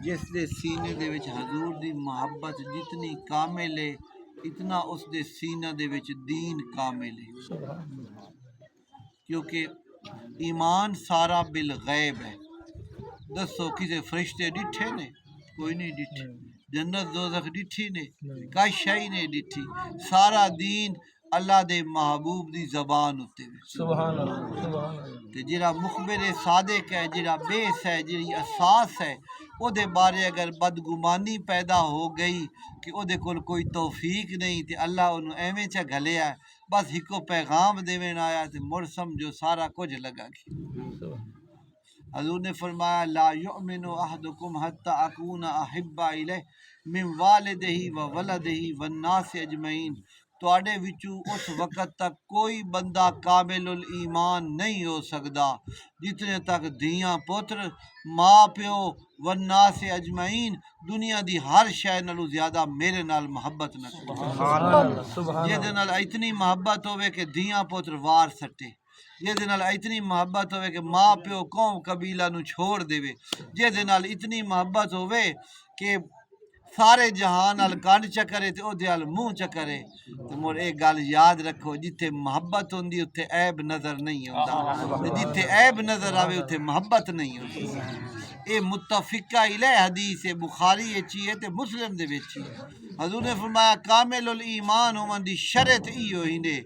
جس دے سینے دے وچ حضور دی محبت جتنی کامل ہے اتنا اس دے سینہ دے وچ دین کامل ہے، کیونکہ ایمان سارا بالغیب ہے۔ دسو کسے فرشتے ڈٹھے نے؟ کوئی نہیں ڈٹھے۔ جنت دوزخ ڈٹھی نے؟ کئی شئی نہیں ڈٹھی۔ سارا دین اللہ دے محبوب دی زبان اتے سبحان اللہ سبحان اللہ۔ تے جڑا مخبر صادق ہے، جڑا بیس ہے، جڑی اساس ہے، او دے بارے اگر بدگمانی پیدا ہو گئی کہ او دے کول کوئی توفیق نہیں تے اللہ انہوں ایویں چا گھلیا ہے، بس ہکو پیغام دیوین آیا تے مڑ سمجھو سارا کچھ لگا گیا۔ حضور نے فرمایا لا یؤمن احدکم حتی اکون احب الیہ من والدہ و ولدہ والناس اجمعین۔ تواڈے وچوں اس وقت تک کوئی بندہ کامل الایمان نہیں ہو سکدا جتنے تک دھیاں پتر ماں پیو والناس اجمعین دنیا دی ہر شے نالوں زیادہ میرے نال محبت نہ کرے۔ جے نال اتنی محبت ہوئے کہ دھیاں پتر وار سٹے، جے نال اتنی محبت ہوئے کہ ماں پیو قوم قبیلہ نو چھوڑ دے، جے نال اتنی محبت ہوئے کہ سارے جہان نال کنڈ چکرے تے او دے ال منہ چکرے، تے مڑ ایک گل یاد رکھو جتھے محبت ہوندی اتھے عیب نظر نہیں ہوندا، تے جتھے عیب نظر آوے اتھے محبت نہیں ہوندی۔ اے متفقہ علیہ حدیث ہے، بخاری اچھی ہے تے مسلم دے وچ ہے۔ حضور نے فرمایا کامل الایمان ہون دی شرط ایو ہی نے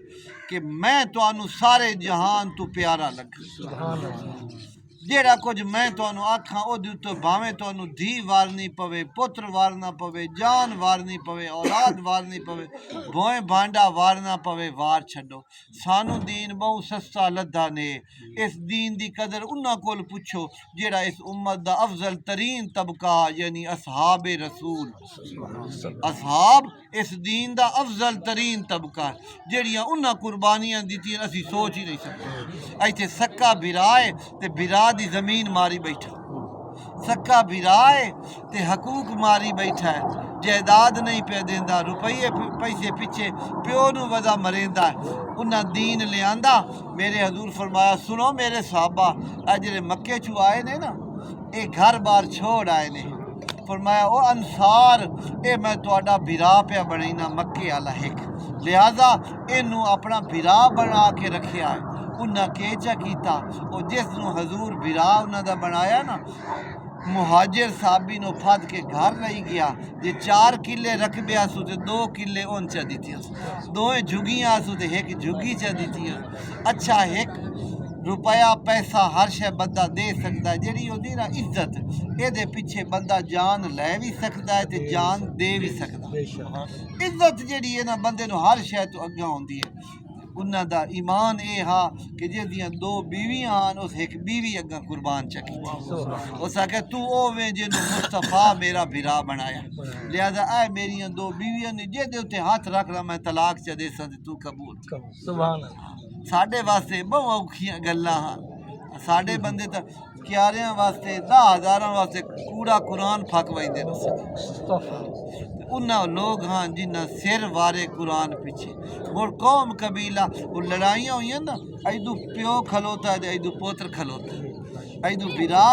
کہ میں تانوں سارے جہان تو پیارا لگا۔ جیڑا کچھ میں تانوں آکھاں او دے تے بھاویں تانوں دھی وارنی پوے، پتر وارنا پوے، جان وارنی پوے، اولاد وارنی پوے، بھوئیں بانڈا وارنا پوے، وار چھڈو۔ سانو دین بہو سستا لدھا نے۔ اس دین دی قدر انہاں کول پوچھو جیڑا اس امت دا افضل ترین طبقہ یعنی اصحاب رسول۔ اصحاب اس دین دا افضل ترین طبقہ جیڑیاں انہاں قربانیاں دتیاں اسی سوچ ہی نہیں سکتے۔ ایتھے سکا بھرائے تے بھرا دی زمین ماری بیٹھا، سکا بھرائے تے حقوق ماری بیٹھا ہے، جائیداد نہیں پہ دیندا، روپیے پیسے پیچھے پیو نو ودا مریندا ہے۔ انہاں دین لے آندا۔ میرے حضور فرمایا سنو میرے صحابہ، اے جڑے مکے چوں آئے نے نا، اے گھر بار چھوڑ آئے نے، فرمایا او انصار اے میں تہاڈا بھرا پیا بنینا مکے والا ایک، لہذا اینوں اپنا بھرا بنا کے رکھیا ہے۔ انہاں کیچا کیتا او جس نو حضور بھرا انہاں دا بنایا نا، مہاجر صحابی نو پھد کے گھر لئی گیا، جے 4 کلے رقبے آسو تے 2 کلے اون چا دیتیاں، دوئیں جھگیاں آسو تے ایک جھگی چا دیتیاں۔ اچھا ایک روپیہ پیسہ ہر شے بندہ دے سکتا ہے، جیڑی ہوندی نا عزت، اے دے پیچھے بندہ جان لے بھی سکتا ہے تے جان دے بھی سکتا ہے۔ عزت جیڑی ہے نا بندے نو ہر شے تو اگاں ہوندی ہے۔ انہاں دا ایمان اے ہا کہ جے دیاں 2 بیویاں آن اس ایک بیوی اگاں قربان چکی اس آکھے تو اوویں جنوں مصطفیٰ میرا بھرا بنایا، لہذا اے میریاں 2 بیویاں نے جے دے اتے ہاتھ رکھ لا میں طلاق چا دے ساں تے تو قبول۔ سبحان اللہ۔ ساڈے واسطے بہت اوکھیاں گلاں ہاں، ساڈے بندے تے کیاریاں واسطے 10,000 واسطے کوڑا قرآن پھک ویندے نے۔ انہاں لوگ ہاں جنہاں سر وارے قرآن پیچھے، اور قوم قبیلہ وہ لڑائیاں ہوئیاں نا، ایدو پیو کھلوتا ہے ایدو پوتر کھلوتا ہے، ایدو بھرا